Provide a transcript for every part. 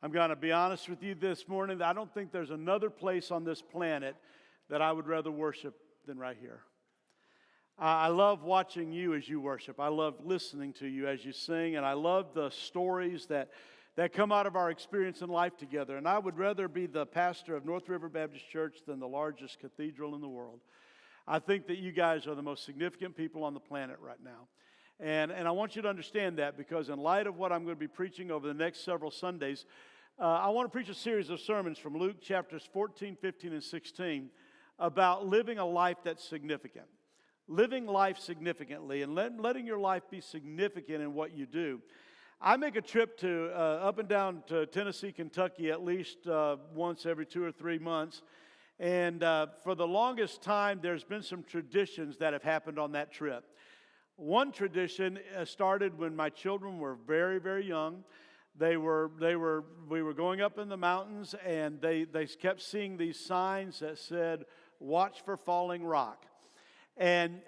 I'm going to be honest with you this morning. I don't think there's another place on this planet that I would rather worship than right here. I love watching you as you worship. I love listening to you as you sing, and I love the stories that come out of our experience in life together. And I would rather be the pastor of North River Baptist Church than the largest cathedral in the world. I think that you guys are the most significant people on the planet right now. And I want you to understand that, because in light of what I'm going to be preaching over the next several Sundays, I want to preach a series of sermons from Luke chapters 14, 15, and 16 about living a life that's significant. Living life significantly and letting your life be significant in what you do. I make a trip to up and down to Tennessee, Kentucky at least once every 2 or 3 months. And for the longest time, there's been some traditions that have happened on that trip. One tradition started when my children were very, very young. We were going up in the mountains, and they kept seeing these signs that said, "Watch for falling rock." And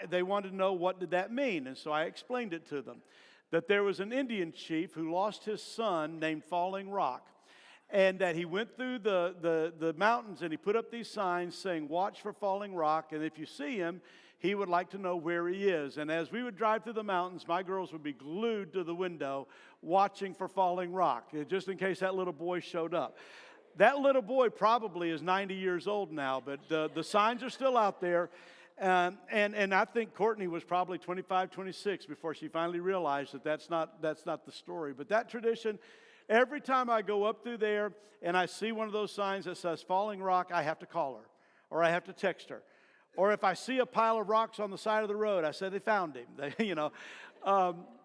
they wanted to know, what did that mean? And so I explained it to them, that there was an Indian chief who lost his son named Falling Rock, and that he went through the mountains and he put up these signs saying, "Watch for Falling Rock," and if you see him, he would like to know where he is. And as we would drive through the mountains, my girls would be glued to the window watching for Falling Rock, just in case that little boy showed up. That little boy probably is 90 years old now, but the signs are still out there. And I think Courtney was probably 25, 26 before she finally realized that that's not the story. But that tradition, every time I go up through there and I see one of those signs that says Falling Rock, I have to call her, or I have to text her. Or if I see a pile of rocks on the side of the road, I say they found him.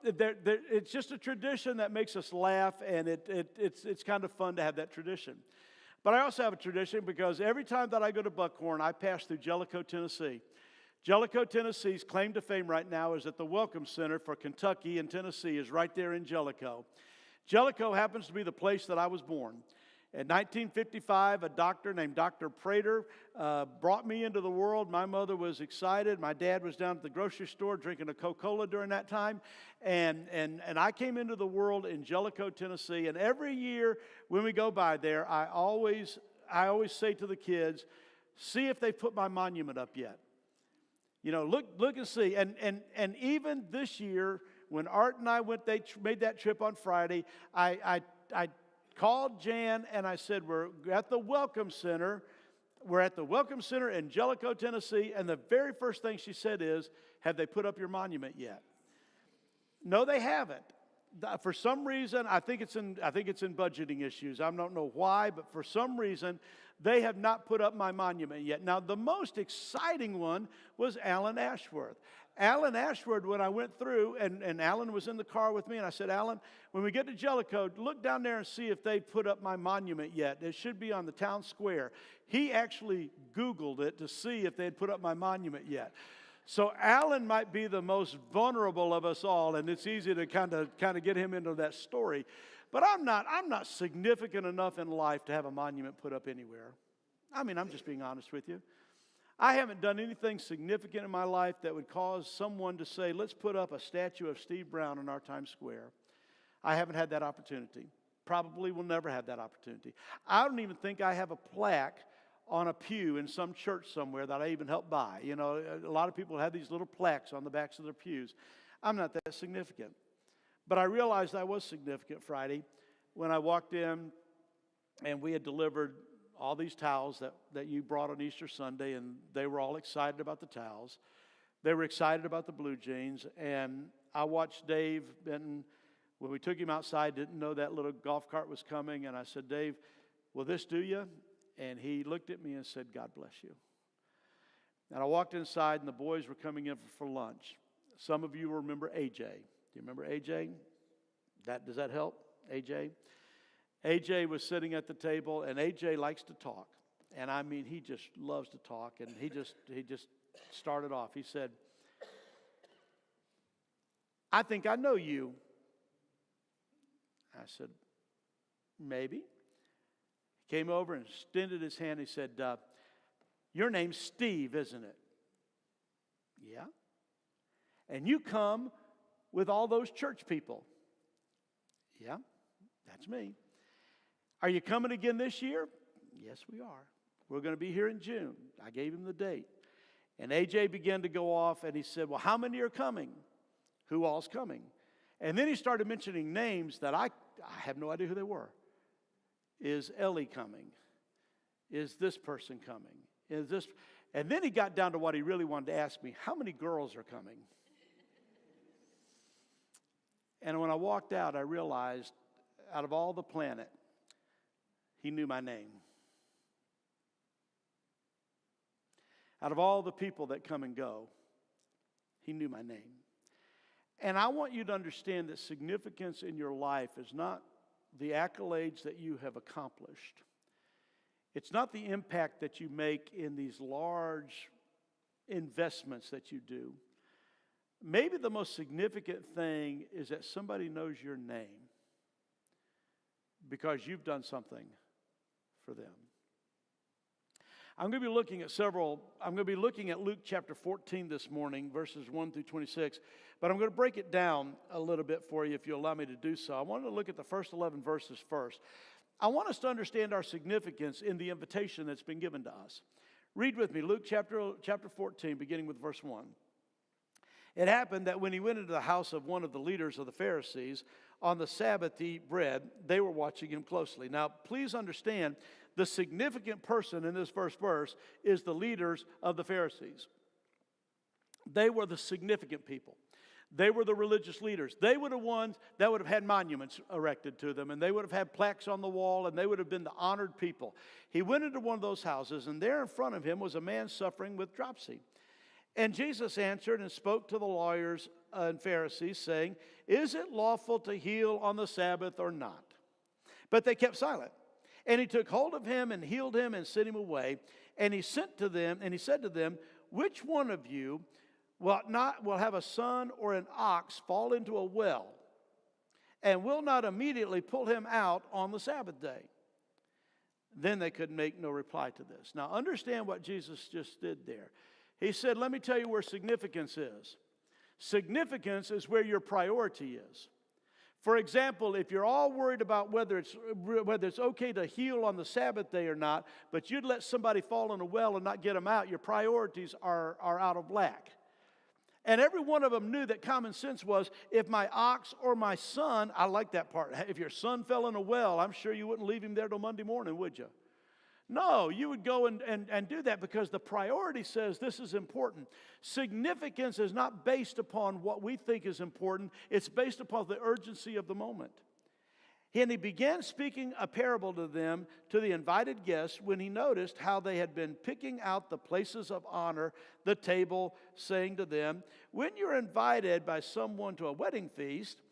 It's just a tradition that makes us laugh, and it's kind of fun to have that tradition. But I also have a tradition because every time that I go to Buckhorn, I pass through Jellicoe, Tennessee. Jellicoe, Tennessee's claim to fame right now is that the Welcome Center for Kentucky and Tennessee is right there in Jellicoe. Jellicoe happens to be the place that I was born. In 1955, a doctor named Dr. Prater brought me into the world. My mother was excited. My dad was down at the grocery store drinking a Coca-Cola during that time. And I came into the world in Jellicoe, Tennessee. And every year when we go by there, I always say to the kids, "See if they put my monument up yet." Look and see. And even this year, when Art and I made that trip on Friday, I called Jan and I said, "We're at the Welcome Center. We're at the Welcome Center in Jellicoe, Tennessee." And the very first thing she said is, "Have they put up your monument yet?" No, they haven't. For some reason, I think it's in budgeting issues. I don't know why, but for some reason, they have not put up my monument yet. Now, the most exciting one was Alan Ashworth. Alan Ashworth, when I went through, and Alan was in the car with me, and I said, "Alan, when we get to Jellicoe, look down there and see if they put up my monument yet. It should be on the town square." He actually Googled it to see if they had put up my monument yet. So Alan might be the most vulnerable of us all, and it's easy to kind of get him into that story. But I'm not significant enough in life to have a monument put up anywhere. I mean, I'm just being honest with you. I haven't done anything significant in my life that would cause someone to say, "Let's put up a statue of Steve Brown in our Times Square." I haven't had that opportunity. Probably will never have that opportunity. I don't even think I have a plaque on a pew in some church somewhere that I even helped buy. A lot of people have these little plaques on the backs of their pews. I'm not that significant. But I realized I was significant Friday when I walked in and we had delivered all these towels that you brought on Easter Sunday, and they were all excited about the towels. They were excited about the blue jeans, and I watched Dave Benton, when we took him outside, didn't know that little golf cart was coming, and I said, "Dave, will this do you?" And he looked at me and said, "God bless you." And I walked inside, and the boys were coming in for lunch. Some of you remember AJ. Do you remember AJ? Does that help? AJ? AJ was sitting at the table, and AJ likes to talk. And I mean, he just loves to talk. And he just started off. He said, "I think I know you." I said, "Maybe." He came over and extended his hand. He said, "Your name's Steve, isn't it?" "Yeah." "And you come with all those church people?" "Yeah, that's me." Are you coming again this year? Yes, we are. We're going to be here in June. I gave him the date. And AJ began to go off, and he said, well, how many are coming? Who all's coming? And then he started mentioning names that I have no idea who they were. Is Ellie coming? Is this person coming? Is this? And then he got down to what he really wanted to ask me, how many girls are coming? And when I walked out, I realized out of all the planet, he knew my name. Out of all the people that come and go, he knew my name. And I want you to understand that significance in your life is not the accolades that you have accomplished. It's not the impact that you make in these large investments that you do. Maybe the most significant thing is that somebody knows your name because you've done something for them. I'm going to be looking at Luke chapter 14 this morning, verses 1 through 26, but I'm going to break it down a little bit for you if you allow me to do so. I want to look at the first 11 verses first. I want us to understand our significance in the invitation that's been given to us. Read with me, Luke chapter 14, beginning with verse 1. It happened that when he went into the house of one of the leaders of the Pharisees on the Sabbath to eat bread, they were watching him closely. Now, please understand, the significant person in this first verse is the leaders of the Pharisees. They were the significant people. They were the religious leaders. They were the ones that would have had monuments erected to them, and they would have had plaques on the wall, and they would have been the honored people. He went into one of those houses, and there in front of him was a man suffering with dropsy. And Jesus answered and spoke to the lawyers and Pharisees, saying, is it lawful to heal on the Sabbath or not? But they kept silent. And he took hold of him and healed him and sent him away. And he said to them, which one of you will have a son or an ox fall into a well and will not immediately pull him out on the Sabbath day? Then they could make no reply to this. Now understand what Jesus just did there. He said, let me tell you where significance is. Significance is where your priority is. For example, if you're all worried about whether it's okay to heal on the Sabbath day or not, but you'd let somebody fall in a well and not get them out, your priorities are out of whack. And every one of them knew that common sense was, if my ox or my son, I like that part, if your son fell in a well, I'm sure you wouldn't leave him there till Monday morning, would you? No, you would go and do that because the priority says this is important. Significance is not based upon what we think is important. It's based upon the urgency of the moment. And he began speaking a parable to them, to the invited guests, when he noticed how they had been picking out the places of honor, the table, saying to them, when you're invited by someone to a wedding feast,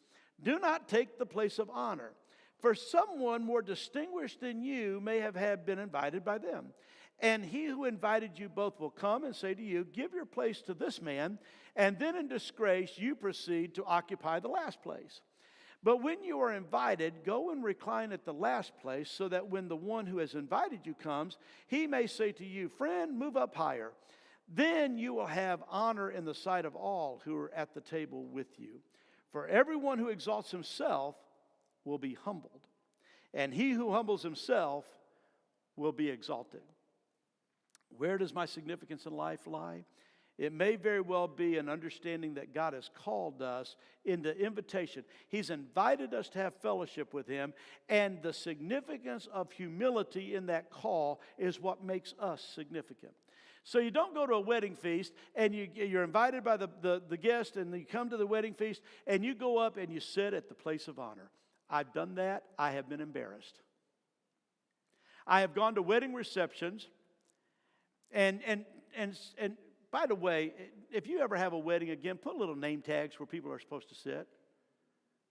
do not take the place of honor. For someone more distinguished than you may have been invited by them. And he who invited you both will come and say to you, give your place to this man, and then in disgrace you proceed to occupy the last place. But when you are invited, go and recline at the last place, so that when the one who has invited you comes, he may say to you, friend, move up higher. Then you will have honor in the sight of all who are at the table with you. For everyone who exalts himself will be humbled, and he who humbles himself will be exalted. Where does my significance in life lie? It may very well be an understanding that God has called us in the invitation. He's invited us to have fellowship with him, and the significance of humility in that call is what makes us significant. So you don't go to a wedding feast and you're invited by the guest, and you come to the wedding feast and you go up and you sit at the place of honor. I've done that. I have been embarrassed. I have gone to wedding receptions, and by the way, if you ever have a wedding again, put little name tags where people are supposed to sit.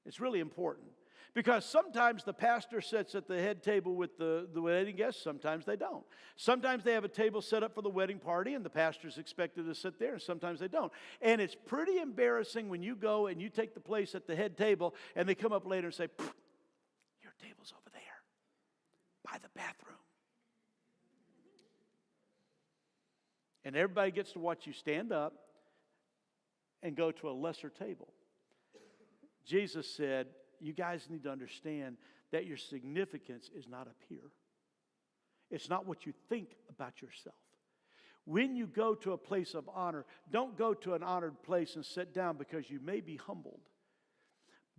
It's really important. Because sometimes the pastor sits at the head table with the wedding guests, sometimes they don't. Sometimes they have a table set up for the wedding party and the pastor's expected to sit there, and sometimes they don't. And it's pretty embarrassing when you go and you take the place at the head table and they come up later and say, your table's over there by the bathroom. And everybody gets to watch you stand up and go to a lesser table. Jesus said, you guys need to understand that your significance is not up here. It's not what you think about yourself. When you go to a place of honor, don't go to an honored place and sit down because you may be humbled.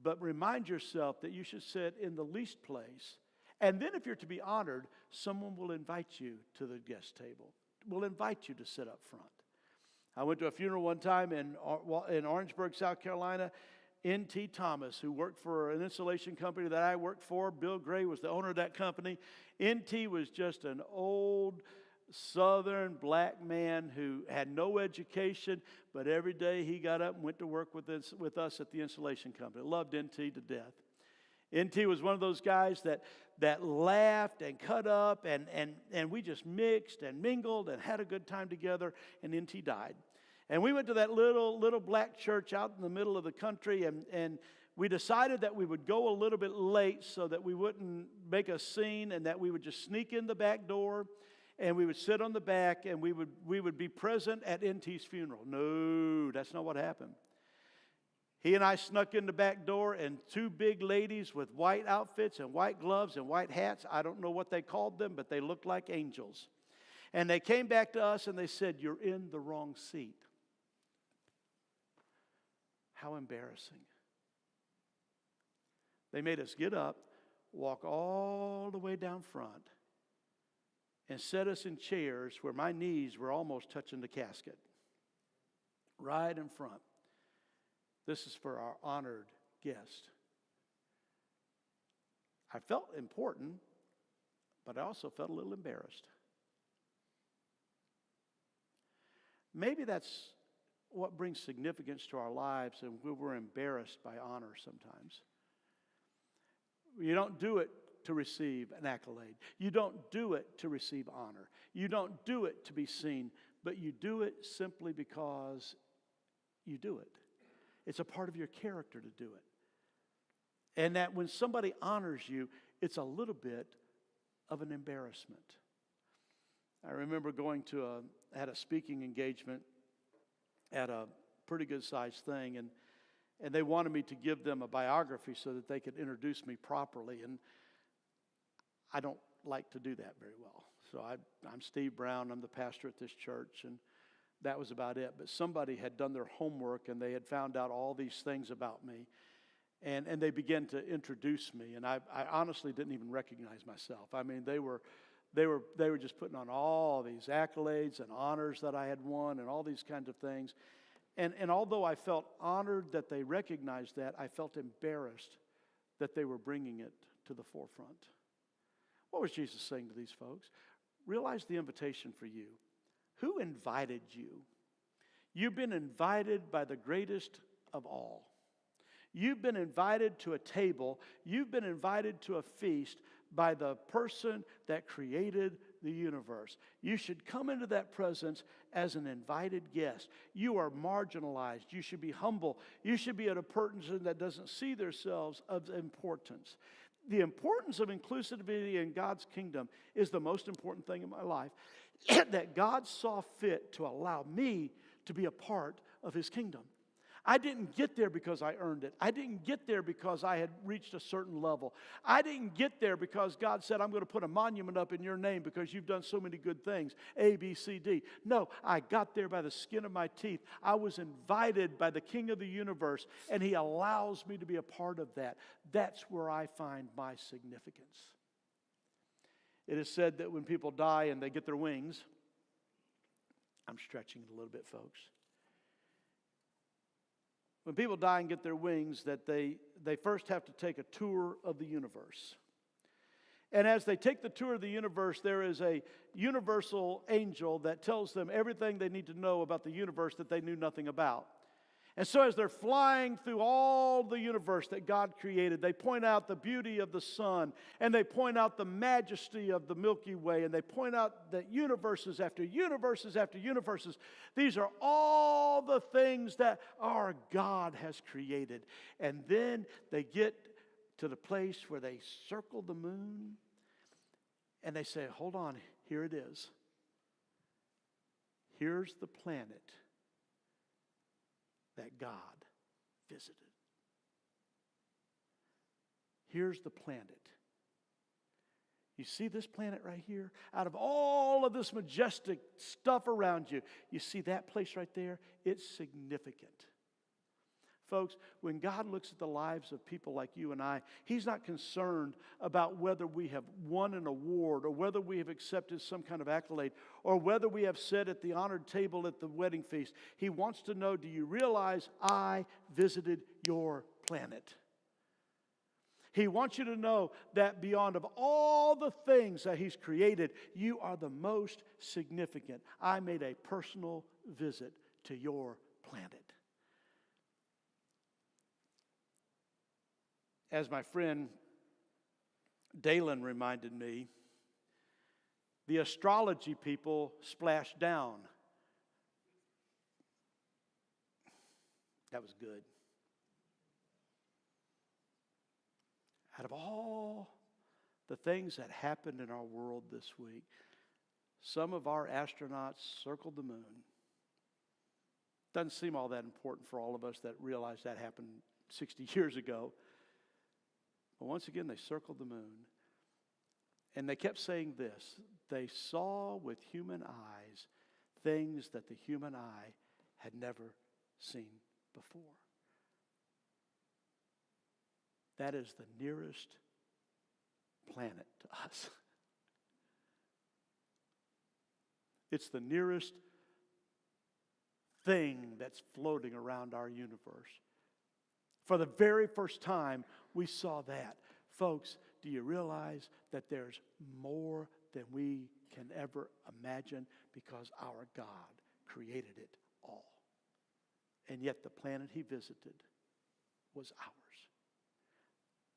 But remind yourself that you should sit in the least place. And then if you're to be honored, someone will invite you to the guest table, will invite you to sit up front. I went to a funeral one time in Orangeburg, South Carolina. N.T. Thomas, who worked for an installation company that I worked for. Bill Gray was the owner of that company. N.T. was just an old Southern black man who had no education, but every day he got up and went to work with us at the installation company. Loved N.T. to death. N.T. was one of those guys that laughed and cut up, and we just mixed and mingled and had a good time together, and N.T. died. And we went to that little black church out in the middle of the country, and we decided that we would go a little bit late so that we wouldn't make a scene, and that we would just sneak in the back door, and we would sit on the back, and we would be present at N.T.'s funeral. No, that's not what happened. He and I snuck in the back door, and two big ladies with white outfits and white gloves and white hats, I don't know what they called them, but they looked like angels. And they came back to us and they said, "You're in the wrong seat." How embarrassing. They made us get up, walk all the way down front, and set us in chairs where my knees were almost touching the casket. Right in front. This is for our honored guest. I felt important, but I also felt a little embarrassed. Maybe that's what brings significance to our lives, and we're embarrassed by honor sometimes. You don't do it to receive an accolade. You don't do it to receive honor. You don't do it to be seen, but you do it simply because you do it. It's a part of your character to do it. And that when somebody honors you, it's a little bit of an embarrassment. I remember had a speaking engagement at a pretty good sized thing, and they wanted me to give them a biography so that they could introduce me properly, and I don't like to do that very well. So I'm Steve Brown, I'm the pastor at this church, and that was about it. But somebody had done their homework, and they had found out all these things about me, and they began to introduce me, and I honestly didn't even recognize myself. I mean, they were just putting on all these accolades and honors that I had won and all these kinds of things. And although I felt honored that they recognized that, I felt embarrassed that they were bringing it to the forefront. What was Jesus saying to these folks? Realize the invitation for you. Who invited you? You've been invited by the greatest of all. You've been invited to a table. You've been invited to a feast by the person that created the universe. You should come into that presence as an invited guest. You are marginalized. You should be humble. You should be at a person that doesn't see themselves of importance. The importance of inclusivity in God's kingdom is the most important thing in my life, that God saw fit to allow me to be a part of His kingdom. I didn't get there because I earned it. I didn't get there because I had reached a certain level. I didn't get there because God said, "I'm going to put a monument up in your name because you've done so many good things, A, B, C, D." No, I got there by the skin of my teeth. I was invited by the King of the universe, and He allows me to be a part of that. That's where I find my significance. It is said that when people die and they get their wings, I'm stretching it a little bit, folks. When people die and get their wings, that they first have to take a tour of the universe. And as they take the tour of the universe, there is a universal angel that tells them everything they need to know about the universe that they knew nothing about. And so as they're flying through all the universe that God created, they point out the beauty of the sun, and they point out the majesty of the Milky Way, and they point out that universes after universes after universes, these are all the things that our God has created. And then they get to the place where they circle the moon, and they say, "Hold on, here it is. Here's the planet that God visited. Here's the planet You see this planet right here? Out of all of this majestic stuff around you, you see that place right there? It's significant. Folks, when God looks at the lives of people like you and I, He's not concerned about whether we have won an award or whether we have accepted some kind of accolade or whether we have sat at the honored table at the wedding feast. He wants to know, do you realize I visited your planet? He wants you to know that beyond of all the things that He's created, you are the most significant. I made a personal visit to your planet. As my friend Dalen reminded me, the astrology people splashed down. That was good. Out of all the things that happened in our world this week, some of our astronauts circled the moon. Doesn't seem all that important for all of us that realize that happened 60 years ago. But once again, they circled the moon. And they kept saying this: they saw with human eyes things that the human eye had never seen before. That is the nearest planet to us. It's the nearest thing that's floating around our universe. For the very first time, we saw that. Folks, do you realize that there's more than we can ever imagine because our God created it all? And yet the planet He visited was ours.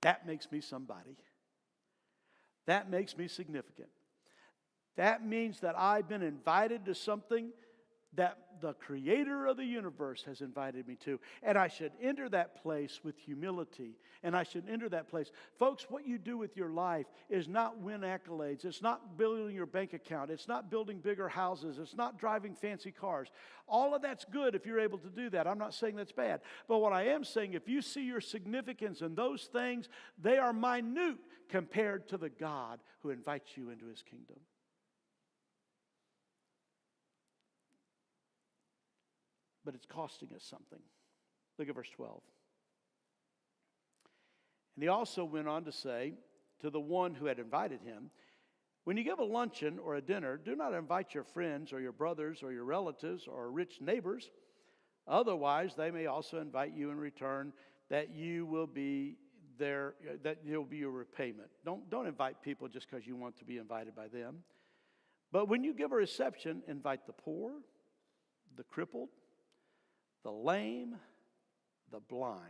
That makes me somebody. That makes me significant. That means that I've been invited to something that the Creator of the universe has invited me to. And I should enter that place with humility. And I should enter that place. Folks, what you do with your life is not win accolades. It's not building your bank account. It's not building bigger houses. It's not driving fancy cars. All of that's good if you're able to do that. I'm not saying that's bad. But what I am saying, if you see your significance in those things, they are minute compared to the God who invites you into His kingdom. But it's costing us something. Look at verse 12. And He also went on to say to the one who had invited him, when you give a luncheon or a dinner, do not invite your friends or your brothers or your relatives or rich neighbors. Otherwise, they may also invite you in return, that you will be there, that you'll be your repayment. Don't invite people just because you want to be invited by them. But when you give a reception, invite the poor, the crippled, the lame, the blind.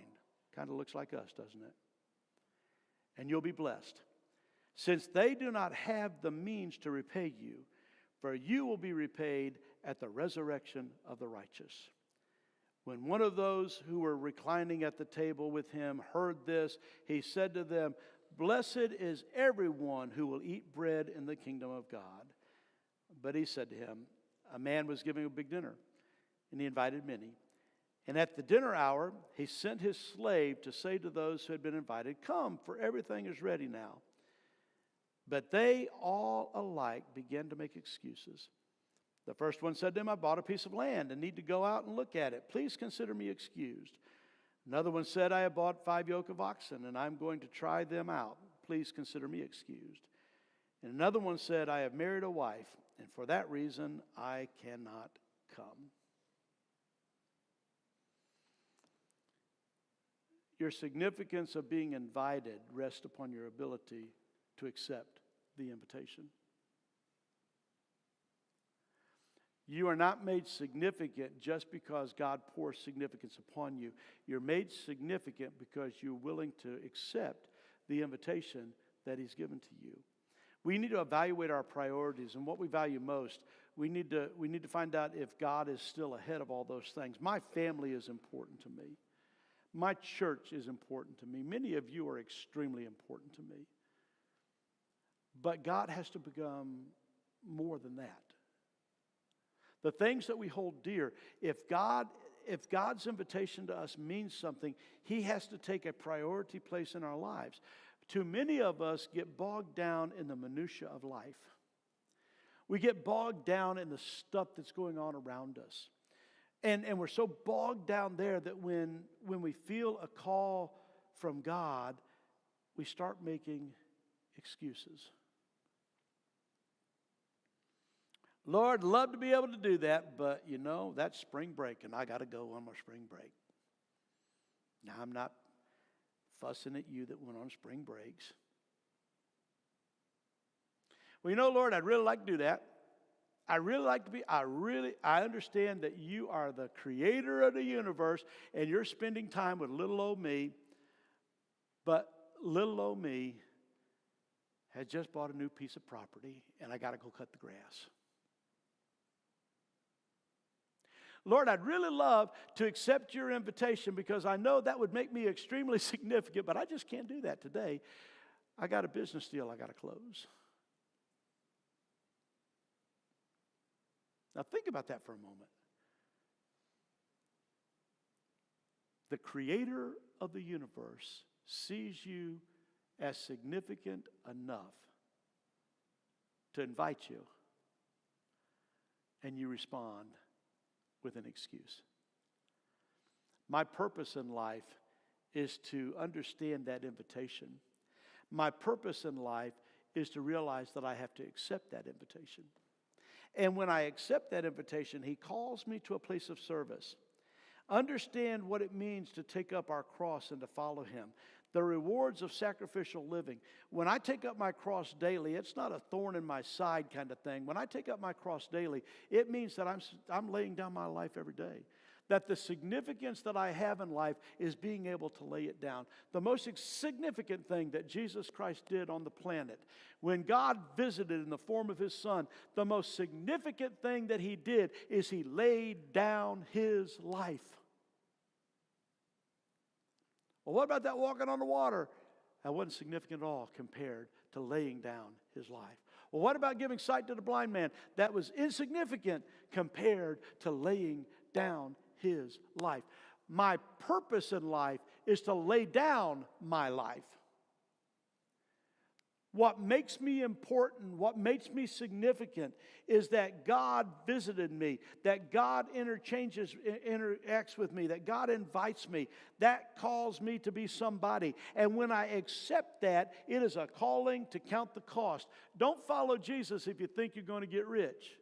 Kind of looks like us, doesn't it? And you'll be blessed, since they do not have the means to repay you, for you will be repaid at the resurrection of the righteous. When one of those who were reclining at the table with Him heard this, he said to them, blessed is everyone who will eat bread in the kingdom of God. But He said to him, a man was giving a big dinner, and he invited many. And at the dinner hour, he sent his slave to say to those who had been invited, come, for everything is ready now. But they all alike began to make excuses. The first one said to him, I bought a piece of land and need to go out and look at it. Please consider me excused. Another one said, I have bought 5 yoke of oxen and I'm going to try them out. Please consider me excused. And another one said, I have married a wife, and for that reason I cannot come. Your significance of being invited rests upon your ability to accept the invitation. You are not made significant just because God pours significance upon you. You're made significant because you're willing to accept the invitation that He's given to you. We need to evaluate our priorities and what we value most. We need to find out if God is still ahead of all those things. My family is important to me. My church is important to me. Many of you are extremely important to me. But God has to become more than that. The things that we hold dear, if God's invitation to us means something, He has to take a priority place in our lives. Too many of us get bogged down in the minutia of life. We get bogged down in the stuff that's going on around us. And we're so bogged down there that when we feel a call from God, we start making excuses. Lord, love to be able to do that, but you know, that's spring break and I got to go on my spring break. Now, I'm not fussing at you that went on spring breaks. Well, you know, Lord, I'd really like to do that. I understand that you are the creator of the universe and you're spending time with little old me, but little old me has just bought a new piece of property and I got to go cut the grass. Lord, I'd really love to accept your invitation because I know that would make me extremely significant, but I just can't do that today. I got a business deal I got to close. Now think about that for a moment. The creator of the universe sees you as significant enough to invite you, and you respond with an excuse. My purpose in life is to understand that invitation. My purpose in life is to realize that I have to accept that invitation. And when I accept that invitation, he calls me to a place of service. Understand what it means to take up our cross and to follow him. The rewards of sacrificial living. When I take up my cross daily, it's not a thorn in my side kind of thing. When I take up my cross daily, it means that I'm laying down my life every day. That the significance that I have in life is being able to lay it down. The most significant thing that Jesus Christ did on the planet, when God visited in the form of his Son, the most significant thing that he did is he laid down his life. Well, what about that walking on the water? That wasn't significant at all compared to laying down his life. Well, what about giving sight to the blind man? That was insignificant compared to laying down his life. My purpose in life is to lay down my life. What makes me important, what makes me significant is that God visited me, that God interacts with me, that God invites me. That calls me to be somebody. And when I accept that, it is a calling to count the cost. Don't follow Jesus if you think you're going to get rich.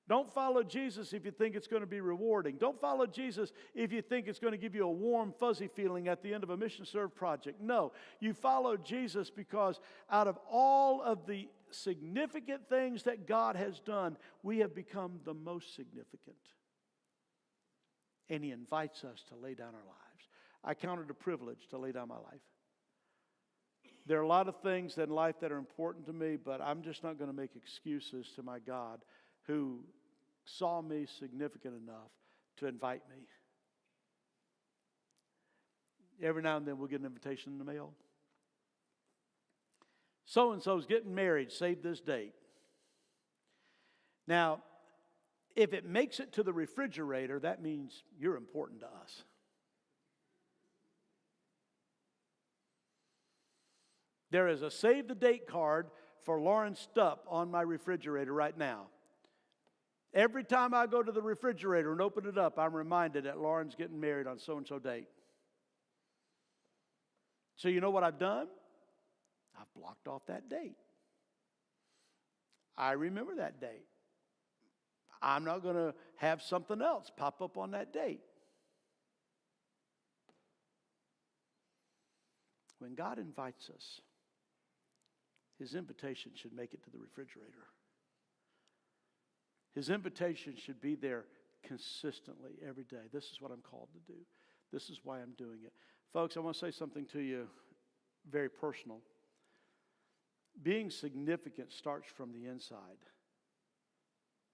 Don't follow Jesus if you think it's going to be rewarding. Don't follow Jesus if you think it's going to give you a warm, fuzzy feeling at the end of a mission serve project. No, you follow Jesus because out of all of the significant things that God has done, we have become the most significant. And he invites us to lay down our lives. I count it a privilege to lay down my life. There are a lot of things in life that are important to me, but I'm just not going to make excuses to my God who saw me significant enough to invite me. Every now and then we'll get an invitation in the mail. So-and-so's getting married, save this date. Now, if it makes it to the refrigerator, that means you're important to us. There is a save the date card for Lauren Stupp on my refrigerator right now. Every time I go to the refrigerator and open it up, I'm reminded that Lauren's getting married on so-and-so date. So you know what I've done? I've blocked off that date. I remember that date. I'm not going to have something else pop up on that date. When God invites us, his invitation should make it to the refrigerator. His invitation should be there consistently every day. This is what I'm called to do. This is why I'm doing it. Folks, I want to say something to you very personal. Being significant starts from the inside.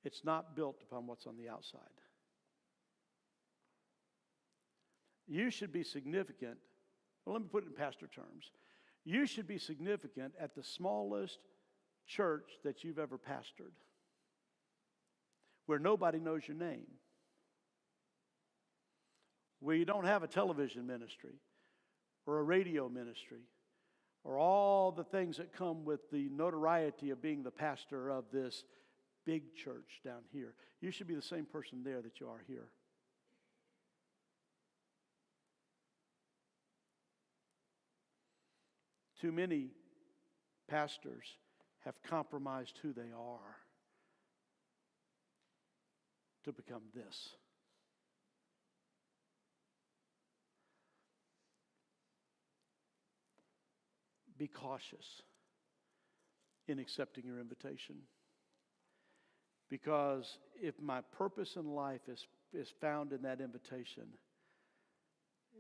It's not built upon what's on the outside. You should be significant. Well, let me put it in pastor terms. You should be significant at the smallest church that you've ever pastored, where nobody knows your name, where you don't have a television ministry or a radio ministry, or all the things that come with the notoriety of being the pastor of this big church down here. You should be the same person there that you are here. Too many pastors have compromised who they are to become this. Be cautious in accepting your invitation. Because if my purpose in life is found in that invitation,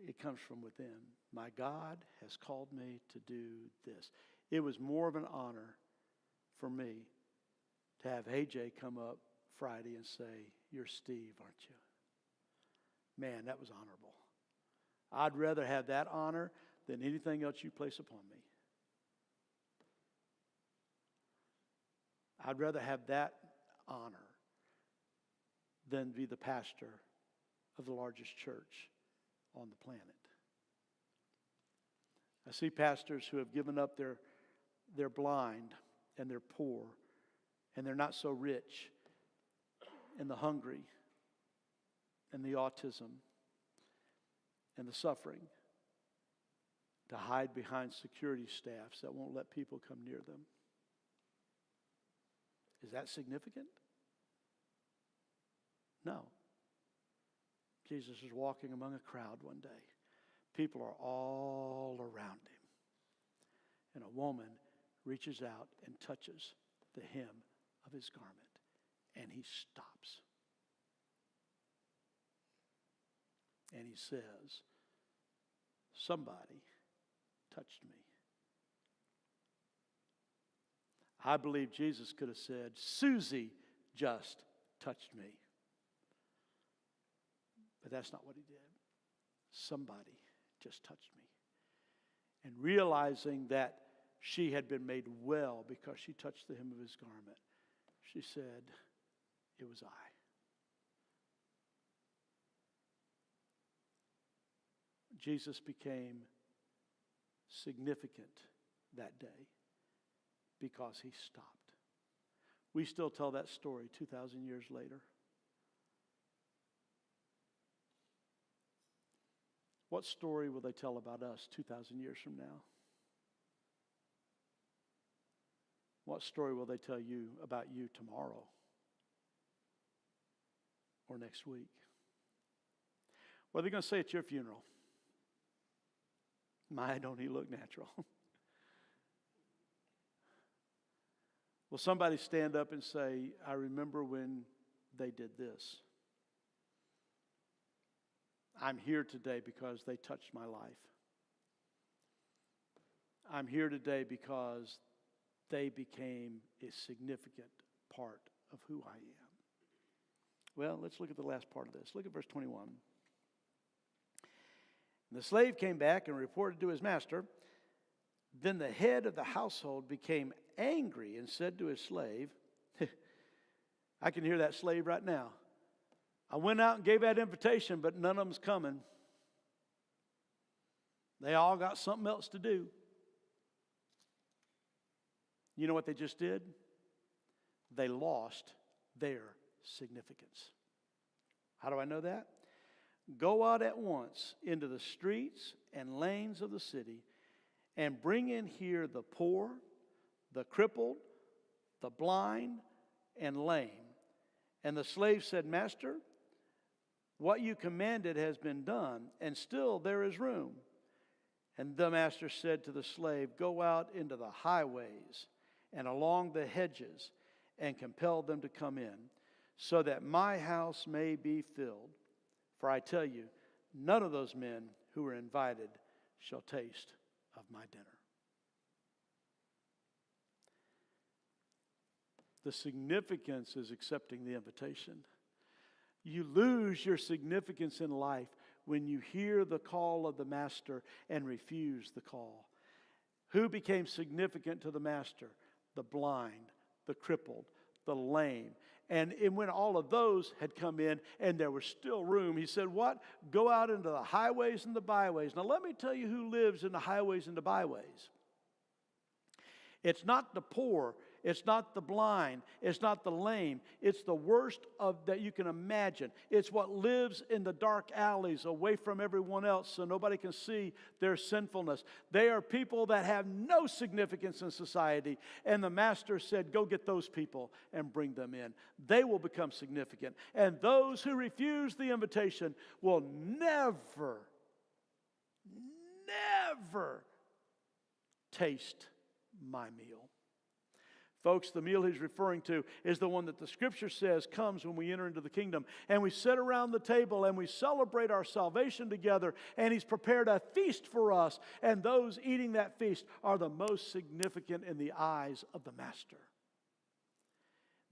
it comes from within. My God has called me to do this. It was more of an honor for me to have AJ come up Friday and say, "You're Steve, aren't you?" Man, that was honorable. I'd rather have that honor than anything else you place upon me. I'd rather have that honor than be the pastor of the largest church on the planet. I see pastors who have given up they're blind and they're poor and they're not so rich, and the hungry and the autism and the suffering, to hide behind security staffs that won't let people come near them. Is that significant? No. Jesus is walking among a crowd one day. People are all around him. And a woman reaches out and touches the hem of his garment. And he stops. And he says, "Somebody touched me." I believe Jesus could have said, "Susie just touched me." But that's not what he did. Somebody just touched me. And realizing that she had been made well because she touched the hem of his garment, she said, "It was I." Jesus became significant that day because he stopped. We still tell that story 2,000 years later. What story will they tell about us 2,000 years from now? What story will they tell you about you tomorrow or next week? What are they going to say at your funeral? My, don't he look natural? Will somebody stand up and say, "I remember when they did this. I'm here today because they touched my life. I'm here today because they became a significant part of who I am." Well, let's look at the last part of this. Look at verse 21. And the slave came back and reported to his master. Then the head of the household became angry and said to his slave, I can hear that slave right now, "I went out and gave that invitation, but none of them's coming. They all got something else to do." You know what they just did? They lost their significance. How do I know that? "Go out at once into the streets and lanes of the city and bring in here the poor, the crippled, the blind, and lame." And the slave said, "Master, what you commanded has been done, and still there is room." And the master said to the slave, "Go out into the highways and along the hedges and compel them to come in, so that my house may be filled. For I tell you, none of those men who were invited shall taste of my dinner." The significance is accepting the invitation. You lose your significance in life when you hear the call of the master and refuse the call. Who became significant to the master? The blind, the crippled, the lame. And when all of those had come in and there was still room, he said, "What? Go out into the highways and the byways." Now let me tell you who lives in the highways and the byways. It's not the poor. It's not the blind. It's not the lame. It's the worst of that you can imagine. It's what lives in the dark alleys away from everyone else so nobody can see their sinfulness. They are people that have no significance in society. And the Master said, go get those people and bring them in. They will become significant. And those who refuse the invitation will never taste my meal. Folks, the meal he's referring to is the one that the Scripture says comes when we enter into the kingdom. And we sit around the table and we celebrate our salvation together. And he's prepared a feast for us. And those eating that feast are the most significant in the eyes of the Master.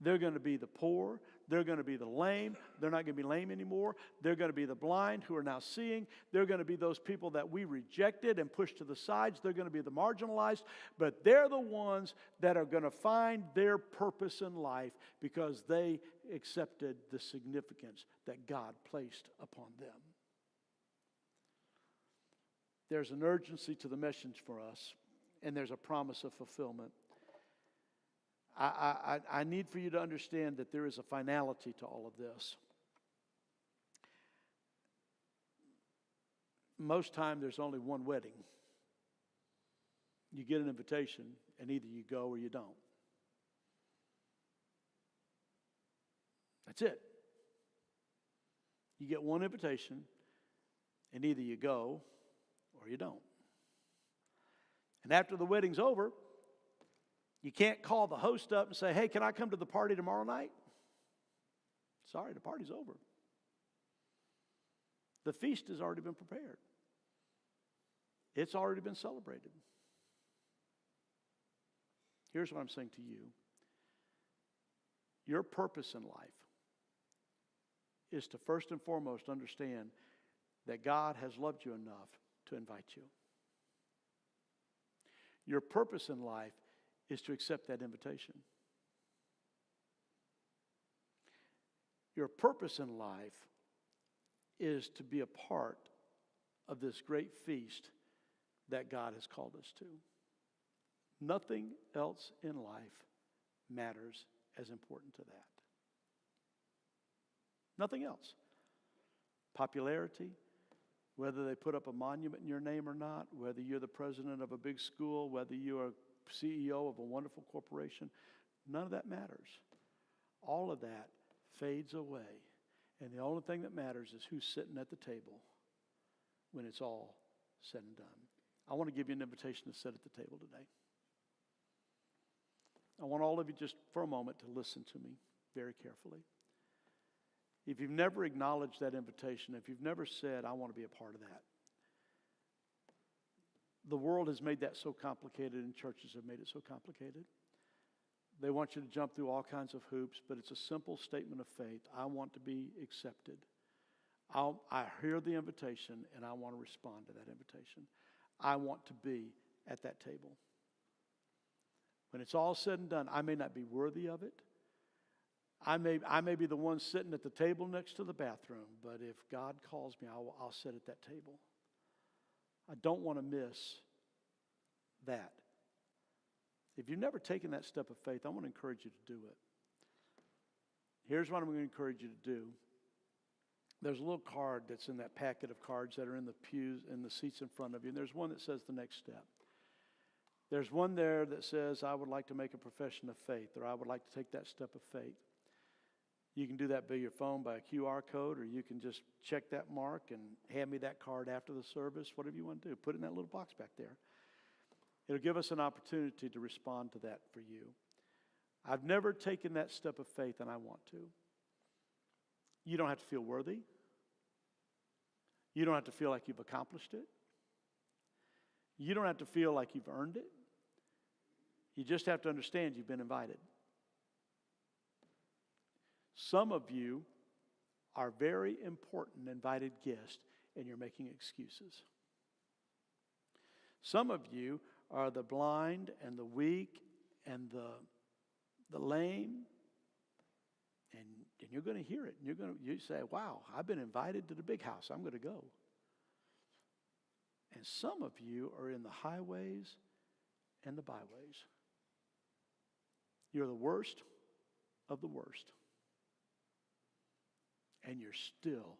They're going to be the poor. They're going to be the lame. They're not going to be lame anymore. They're going to be the blind who are now seeing. They're going to be those people that we rejected and pushed to the sides. They're going to be the marginalized. But they're the ones that are going to find their purpose in life because they accepted the significance that God placed upon them. There's an urgency to the message for us, and there's a promise of fulfillment. I need for you to understand that there is a finality to all of this. Most time there's only one wedding. You get an invitation and either you go or you don't. That's it. You get one invitation and either you go or you don't. And after the wedding's over, you can't call the host up and say, hey, can I come to the party tomorrow night? Sorry, the party's over. The feast has already been prepared. It's already been celebrated. Here's what I'm saying to you. Your purpose in life is to first and foremost understand that God has loved you enough to invite you. Your purpose in life is to accept that invitation. Your purpose in life is to be a part of this great feast that God has called us to. Nothing else in life matters as important to that. Nothing else. Popularity, whether they put up a monument in your name or not, whether you're the president of a big school, whether you're CEO of a wonderful corporation, none of that matters. All of that fades away. And the only thing that matters is who's sitting at the table when it's all said and done. I want to give you an invitation to sit at the table today. I want all of you just for a moment to listen to me very carefully. If you've never acknowledged that invitation, if you've never said, I want to be a part of that, the world has made that so complicated and churches have made it so complicated. They want you to jump through all kinds of hoops, but it's a simple statement of faith. I want to be accepted. I hear the invitation and I want to respond to that invitation. I want to be at that table. When it's all said and done, I may not be worthy of it. I may be the one sitting at the table next to the bathroom, but if God calls me, I'll sit at that table. I don't want to miss that. If you've never taken that step of faith, I want to encourage you to do it. Here's what I'm going to encourage you to do. There's a little card that's in that packet of cards that are in the pews, in the seats in front of you, and there's one that says the next step. There's one there that says, I would like to make a profession of faith, or I would like to take that step of faith. You can do that by your phone, by a QR code, or you can just check that mark and hand me that card after the service, whatever you want to do. Put it in that little box back there. It'll give us an opportunity to respond to that for you. I've never taken that step of faith, and I want to. You don't have to feel worthy. You don't have to feel like you've accomplished it. You don't have to feel like you've earned it. You just have to understand you've been invited. Some of you are very important invited guests, and you're making excuses. Some of you are the blind and the weak and the lame, and you're going to hear it. And you say, wow, I've been invited to the big house. I'm going to go. And some of you are in the highways and the byways. You're the worst of the worst. And you're still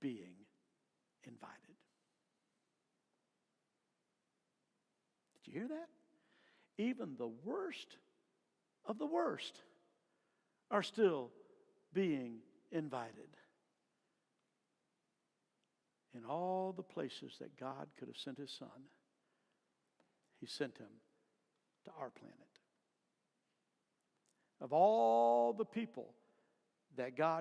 being invited. Did you hear that? Even the worst of the worst are still being invited. In all the places that God could have sent his son, he sent him to our planet. Of all the people that God